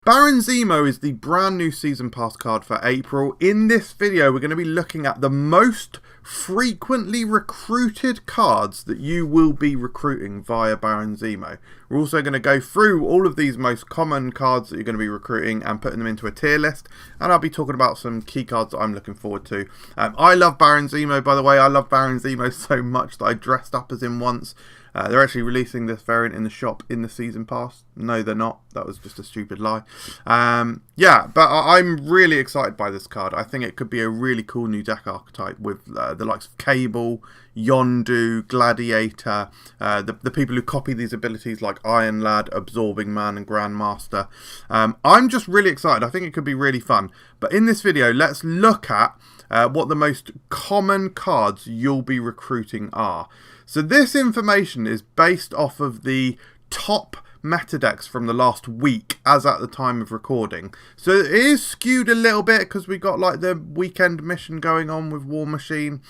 Baron Zemo is the brand new Season Pass card for April. In this video, we're going to be looking at the most frequently recruited cards that you will be recruiting via Baron Zemo. We're also going to go through all of these most common cards that you're going to be recruiting and putting them into a tier list. And I'll be talking about some key cards that I'm looking forward to. I love Baron Zemo, by the way. I love Baron Zemo so much that I dressed up as him once. They're actually releasing this variant in the shop in the Season Pass. No, they're not. That was just a stupid lie. Yeah, but I'm really excited by this card. I think it could be a really cool new deck archetype with the likes of Cable, Yondu, Gladiator, the people who copy these abilities like Iron Lad, Absorbing Man and Grandmaster. I'm just really excited. I think it could be really fun. But in this video, let's look at what the most common cards you'll be recruiting are. So this information is based off of the top meta decks from the last week as at the time of recording. So it is skewed a little bit because we got like the weekend mission going on with War Machine,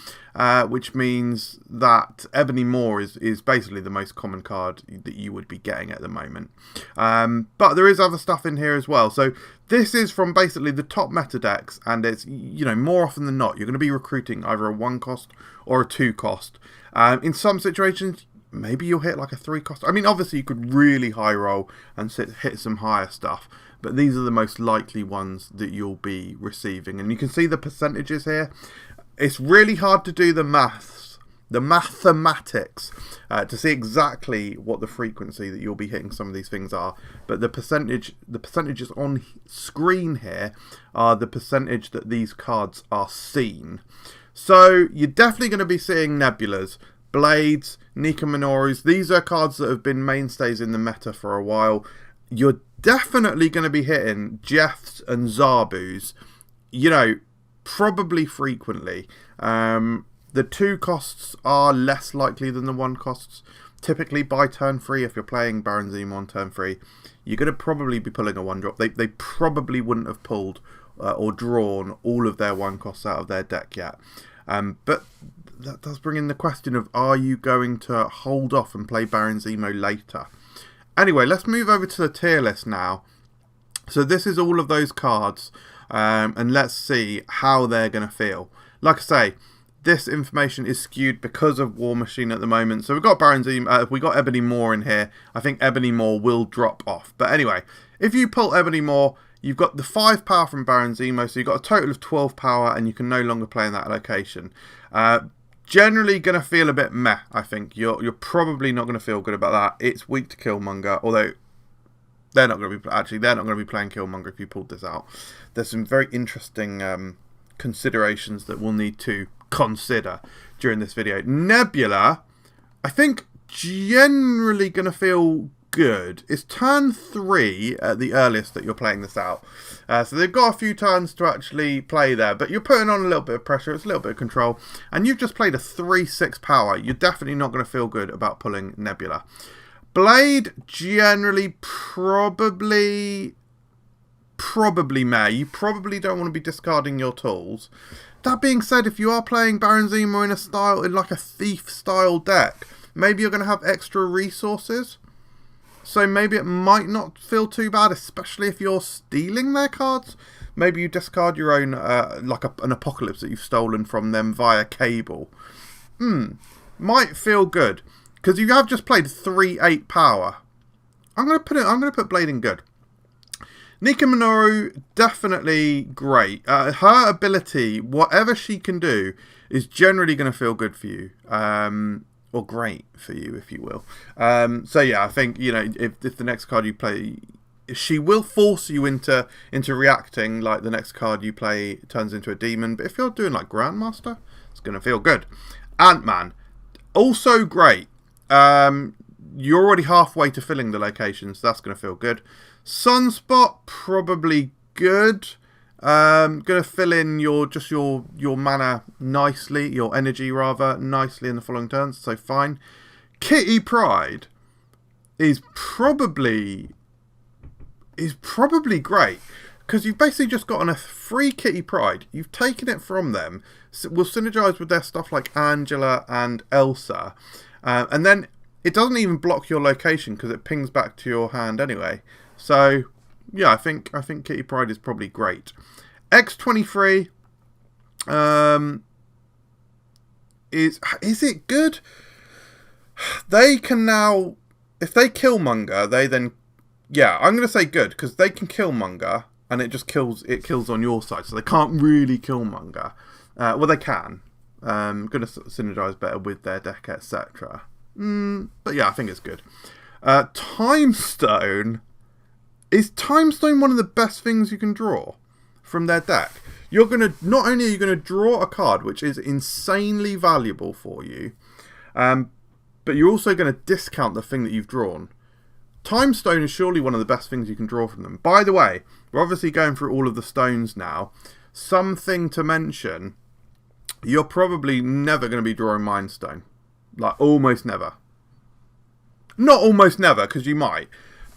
which means that Ebony Maw is basically the most common card that you would be getting at the moment. But there is other stuff in here as well. So this is from basically the top meta decks, and it's, you know, more often than not, you're going to be recruiting either a 1 cost or a 2 cost. In some situations, maybe you'll hit like a 3 cost. I mean, obviously you could really high roll and hit some higher stuff, but these are the most likely ones that you'll be receiving. And you can see the percentages here. It's really hard to do the mathematics, to see exactly what the frequency that you'll be hitting some of these things are. But the percentages on screen here are the percentage that these cards are seen. So you're definitely going to be seeing Nebulas, Blades, Nika Minorus. These are cards that have been mainstays in the meta for a while. You're definitely going to be hitting Jeffs and Zabus, you know, probably frequently. The 2 costs are less likely than the 1 costs. Typically by turn 3, if you're playing Baron Zemo on turn 3, you're going to probably be pulling a 1-drop. They probably wouldn't have pulled or drawn all of their 1 costs out of their deck yet. But that does bring in the question of, are you going to hold off and play Baron Zemo later? Anyway, let's move over to the tier list now. So this is all of those cards, and let's see how they're going to feel. Like I say, this information is skewed because of War Machine at the moment. So we've got Baron Zemo, we got Ebony Maw in here. I think Ebony Maw will drop off. But anyway, if you pull Ebony Maw, you've got the 5 power from Baron Zemo, so you've got a total of 12 power, and you can no longer play in that location. Generally going to feel a bit meh, I think. You're probably not going to feel good about that. It's weak to Killmonger, although they're not going to be playing Killmonger if you pulled this out. There's some very interesting considerations that we'll need to consider during this video. Nebula, I think, generally going to feel good. It's turn 3 at the earliest that you're playing this out. So they've got a few turns to actually play there, but you're putting on a little bit of pressure, it's a little bit of control, and you've just played a 3/6 power. You're definitely not going to feel good about pulling Nebula. Blade, generally probably meh. You probably don't want to be discarding your tools. That being said, if you are playing Baron Zemo in like a thief style deck, maybe you're going to have extra resources. So maybe it might not feel too bad, especially if you're stealing their cards. Maybe you discard your own, like an Apocalypse that you've stolen from them via Cable. Might feel good, because you have just played 3/8 power. I'm gonna put Blade in good. Nika Minoru, definitely great. Her ability, whatever she can do, is generally going to feel good for you. Or great for you, if you will. So yeah, I think, you know, if the next card you play, she will force you into reacting like the next card you play turns into a demon. But if you're doing like Grandmaster, it's going to feel good. Ant-Man, also great. You're already halfway to filling the locations, so that's going to feel good. Sunspot, probably good. Gonna fill in your mana nicely, your energy rather nicely in the following turns, so fine. Kitty Pryde is probably great, because you've basically just gotten a free Kitty Pryde. You've taken it from them, will synergize with their stuff like Angela and Elsa, and then it doesn't even block your location because it pings back to your hand anyway. So Yeah, I think Kitty Pryde is probably great. X-23 is it good? They can now, if they Killmonger, they then, yeah, I'm going to say good, because they can Killmonger, and it just kills on your side, so they can't really Killmonger. Well, they can. Going to synergize better with their deck, etc. But yeah, I think it's good. Time Stone. Is Time Stone one of the best things you can draw from their deck? You're going to, not only are you going to draw a card, which is insanely valuable for you, but you're also going to discount the thing that you've drawn. Time Stone is surely one of the best things you can draw from them. By the way, we're obviously going through all of the stones now. Something to mention, you're probably never going to be drawing Mind Stone. Like, almost never. Not almost never, because you might.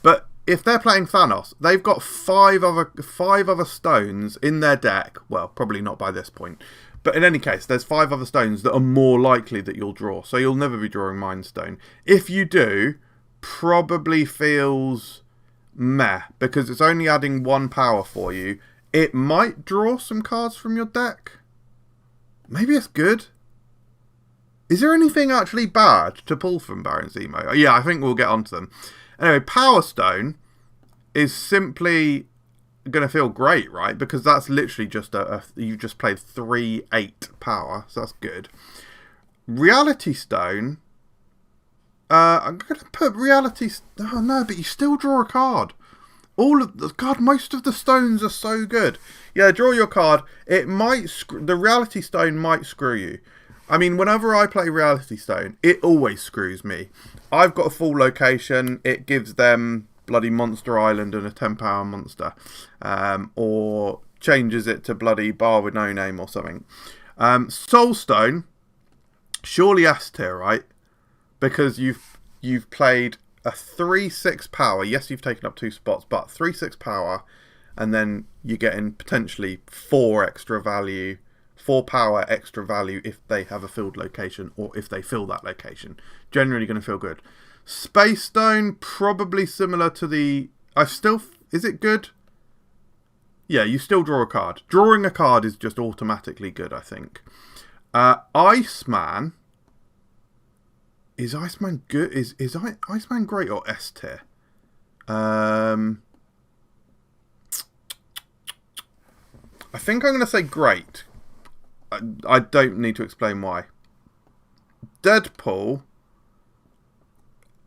But if they're playing Thanos, they've got five other stones in their deck. Well, probably not by this point. But in any case, there's 5 other stones that are more likely that you'll draw. So you'll never be drawing Mind Stone. If you do, probably feels meh, because it's only adding 1 power for you. It might draw some cards from your deck. Maybe it's good. Is there anything actually bad to pull from Baron Zemo? Yeah, I think we'll get onto them. Anyway, Power Stone is simply going to feel great, right? Because that's literally just you've just played 3/8 power, so that's good. Reality Stone, I'm going to put Reality. Oh no, but you still draw a card. Most of the stones are so good. Yeah, draw your card. It might the Reality Stone might screw you. I mean, whenever I play Reality Stone, it always screws me. I've got a full location. It gives them bloody Monster Island and a 10 power monster, or changes it to bloody Bar with no name or something. Soul Stone, surely S tier, right? Because you've played a 3/6 power. Yes, you've taken up 2 spots, but 3/6 power, and then you're getting potentially 4 extra value. 4 power extra value if they have a filled location or if they fill that location. Generally going to feel good. Space Stone, probably similar to the... Is it good? Yeah, you still draw a card. Drawing a card is just automatically good, I think. Iceman... Is Iceman good? Is Iceman great or S tier? I think I'm going to say great. I don't need to explain why. Deadpool,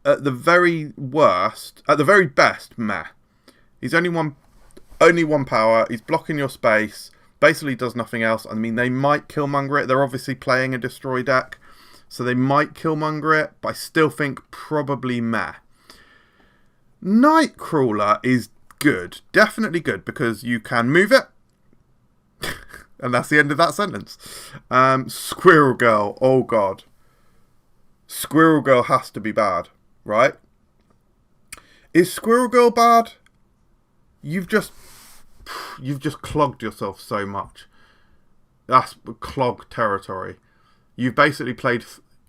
at the very worst, at the very best, meh. He's only one power. He's blocking your space. Basically does nothing else. I mean, they might Killmonger it. They're obviously playing a destroy deck, so they might Killmonger it, but I still think probably meh. Nightcrawler is good. Definitely good, because you can move it. And that's the end of that sentence. Squirrel Girl. Oh, God. Squirrel Girl has to be bad, right? Is Squirrel Girl bad? You've just clogged yourself so much. That's clogged territory. You've basically played...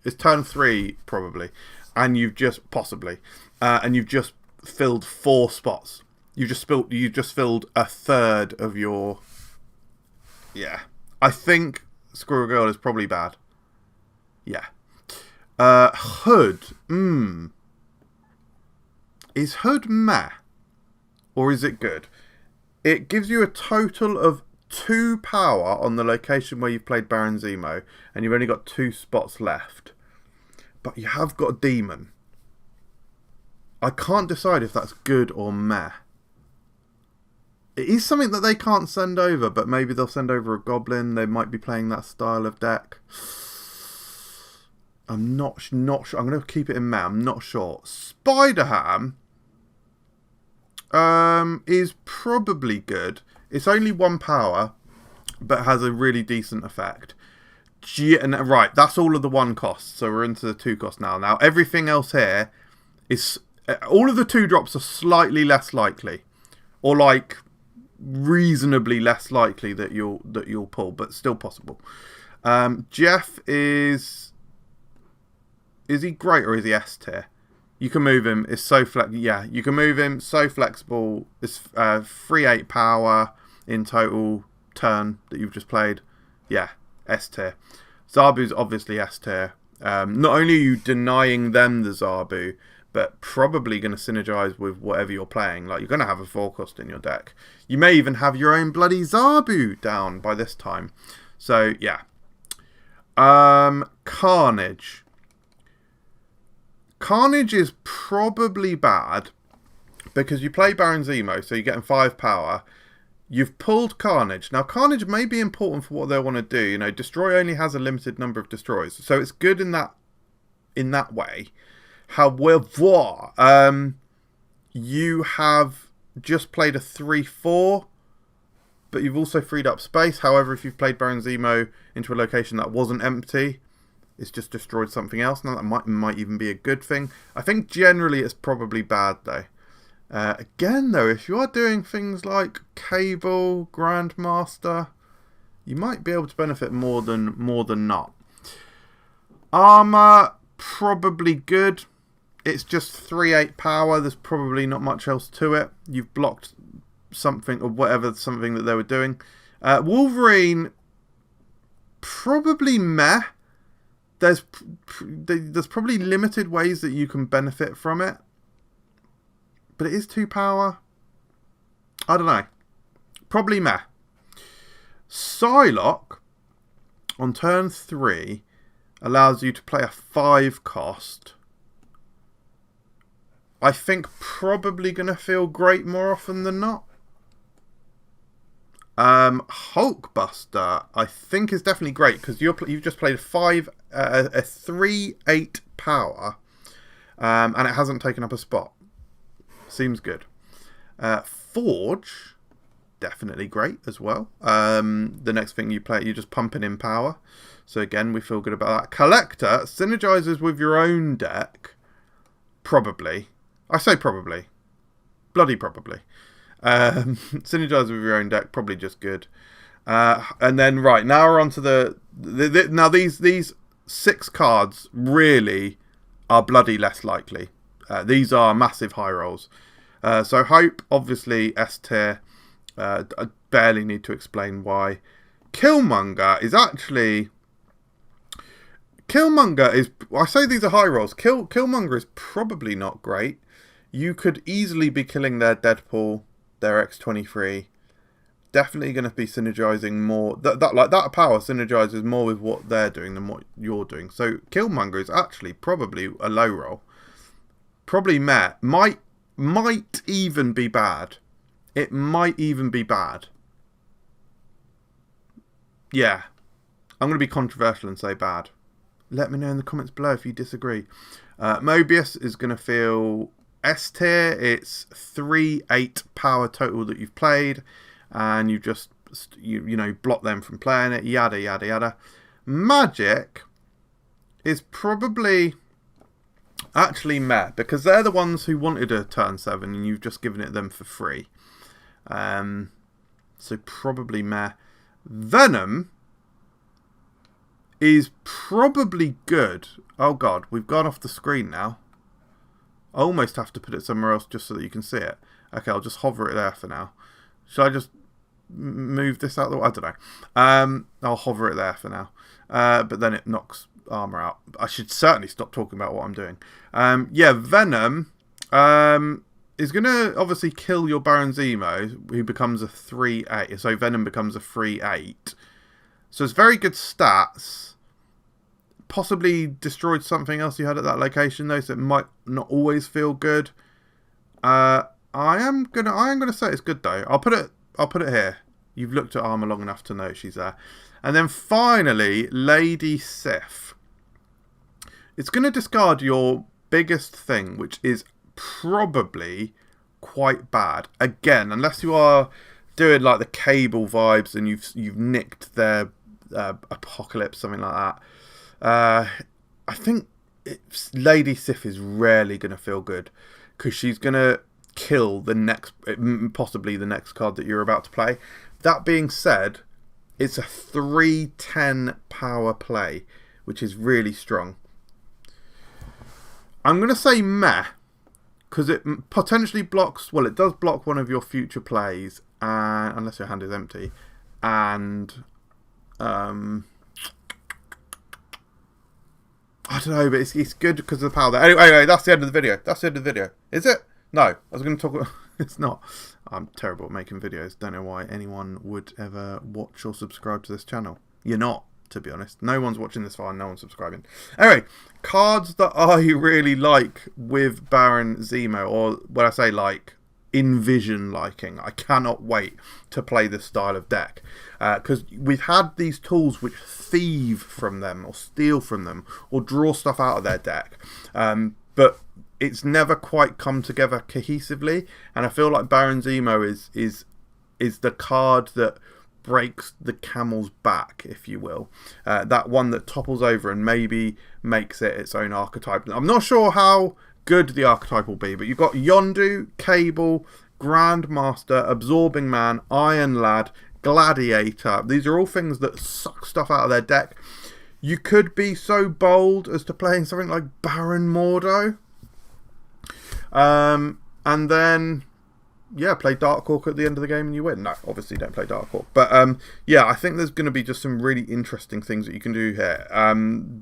It's turn 3, probably. And you've just... Possibly. And you've just filled 4 spots. You just filled a third of your... Yeah. I think Squirrel Girl is probably bad. Yeah. Hood. Is Hood meh? Or is it good? It gives you a total of 2 power on the location where you've played Baron Zemo, and you've only got 2 spots left. But you have got a demon. I can't decide if that's good or meh. It is something that they can't send over, but maybe they'll send over a goblin. They might be playing that style of deck. I'm not sure. I'm going to keep it in meh. I'm not sure. Spider-Ham is probably good. It's only 1 power, but has a really decent effect. Right, that's all of the 1 cost. So we're into the 2 cost now. Now, everything else here is... all of the 2 drops are slightly less likely. Or like... reasonably less likely that you'll pull, but still possible. Jeff is he great or is he S tier? You can move him. It's so yeah, you can move him. So flexible. It's 3/8 power in total turn that you've just played. Yeah, S tier. Zabu's obviously S tier. Not only are you denying them the Zabu, but probably going to synergize with whatever you're playing. Like, you're going to have a 4-cost in your deck. You may even have your own bloody Zabu down by this time. So, yeah. Carnage. Carnage is probably bad because you play Baron Zemo, so you're getting 5 power. You've pulled Carnage. Now, Carnage may be important for what they want to do. You know, Destroy only has a limited number of destroys, so it's good in that way. However, you have just played a 3/4, but you've also freed up space. However, if you've played Baron Zemo into a location that wasn't empty, it's just destroyed something else. Now, that might even be a good thing. I think generally it's probably bad, though. Again, though, if you are doing things like Cable, Grandmaster, you might be able to benefit more than not. Armor, probably good. It's just 3/8 power. There's probably not much else to it. You've blocked something or whatever, something that they were doing. Wolverine, probably meh. There's probably limited ways that you can benefit from it. But it is 2 power. I don't know. Probably meh. Psylocke, on turn 3, allows you to play a 5-cost. I think probably going to feel great more often than not. Hulkbuster, I think, is definitely great because you've just played a 3/8 power, and it hasn't taken up a spot. Seems good. Forge, definitely great as well. The next thing you play, you're just pumping in power. So again, we feel good about that. Collector synergizes with your own deck. Probably. I say probably. Bloody probably. Synergize with your own deck, probably just good. And then, right, now we're on to now these 6 cards really are bloody less likely. These are massive high rolls. So Hope, obviously S tier. I barely need to explain why. Killmonger is actually... Killmonger is... I say these are high rolls. Killmonger is probably not great. You could easily be killing their Deadpool, their X-23. Definitely going to be synergizing more. That power synergizes more with what they're doing than what you're doing. So Killmonger is actually probably a low roll. Probably meh. Might even be bad. It might even be bad. Yeah. I'm going to be controversial and say bad. Let me know in the comments below if you disagree. Mobius is going to feel S tier. It's 3/8 power total that you've played. And you just, you know, block them from playing it. Yada, yada, yada. Magic is probably... actually meh, because they're the ones who wanted a turn 7 and you've just given it them for free. So probably meh. Venom is probably good. Oh god, we've gone off the screen now. I almost have to put it somewhere else just so that you can see it. Okay, I'll just hover it there for now. Should I just move this out the way? I don't know. I'll hover it there for now. But then it knocks armor out. I should certainly stop talking about what I'm doing. Yeah, Venom is going to obviously kill your Baron Zemo, who becomes a 3/8. So Venom becomes a 3/8. So it's very good stats. Possibly destroyed something else you had at that location though, so it might not always feel good. I am gonna say it's good though. I'll put it here. You've looked at armor long enough to know she's there. And then finally, Lady Sif. It's going to discard your biggest thing, which is probably quite bad. Again, unless you are doing like the Cable vibes and you've nicked their Apocalypse, something like that. I think Lady Sif is rarely going to feel good because she's going to kill possibly the next card that you're about to play. That being said, it's a 3/10 power play, which is really strong. I'm going to say meh, because it potentially blocks, well, it does block one of your future plays, unless your hand is empty, and I don't know, but it's good because of the power there. Anyway, that's the end of the video. That's the end of the video. Is it? No, I was going to talk about... It's not. I'm terrible at making videos. Don't know why anyone would ever watch or subscribe to this channel. You're not, to be honest. No one's watching this far, no one's subscribing. Anyway, cards that I really like with Baron Zemo, or when I say like, envision liking. I cannot wait to play this style of deck, because we've had these tools which thieve from them or steal from them or draw stuff out of their deck, but it's never quite come together cohesively, and I feel like Baron Zemo is the card that breaks the camel's back, if you will. That one that topples over and maybe makes it its own archetype. I'm not sure how good the archetype will be, but you've got Yondu, Cable, Grandmaster, Absorbing Man, Iron Lad, Gladiator. These are all things that suck stuff out of their deck. You could be so bold as to playing something like Baron Mordo. And then, yeah, play Dark Hawk at the end of the game and you win. No, obviously don't play Dark Hawk. But, yeah, I think there's going to be just some really interesting things that you can do here.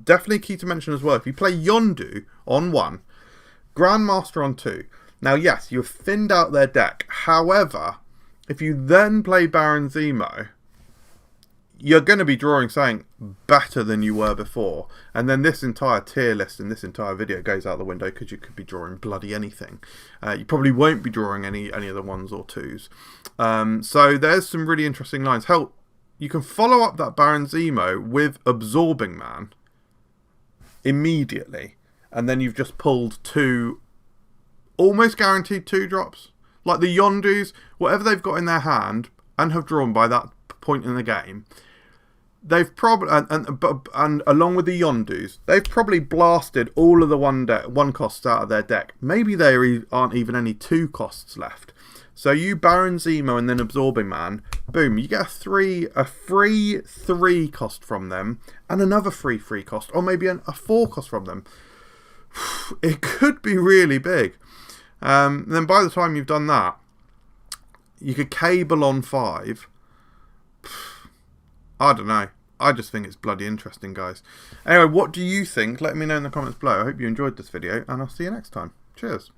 Definitely key to mention as well, if you play Yondu on 1, Grandmaster on 2. Now, yes, you've thinned out their deck. However, if you then play Baron Zemo, you're going to be drawing something better than you were before. And then this entire tier list and this entire video goes out the window because you could be drawing bloody anything. You probably won't be drawing any of the 1s or 2s. So there's some really interesting lines. Hell, you can follow up that Baron Zemo with Absorbing Man immediately. And then you've just pulled 2 almost guaranteed 2-drops. Like the Yondus, whatever they've got in their hand and have drawn by that point in the game, they've probably, and along with the Yondus, they've probably blasted all of the 1 costs out of their deck. Maybe there aren't even any 2 costs left. So you Baron Zemo and then Absorbing Man, boom, you get a free 3 cost from them and another free cost, or maybe a 4 cost from them. It could be really big. Then by the time you've done that, you could Cable on 5. I don't know. I just think it's bloody interesting, guys. Anyway, what do you think? Let me know in the comments below. I hope you enjoyed this video, and I'll see you next time. Cheers.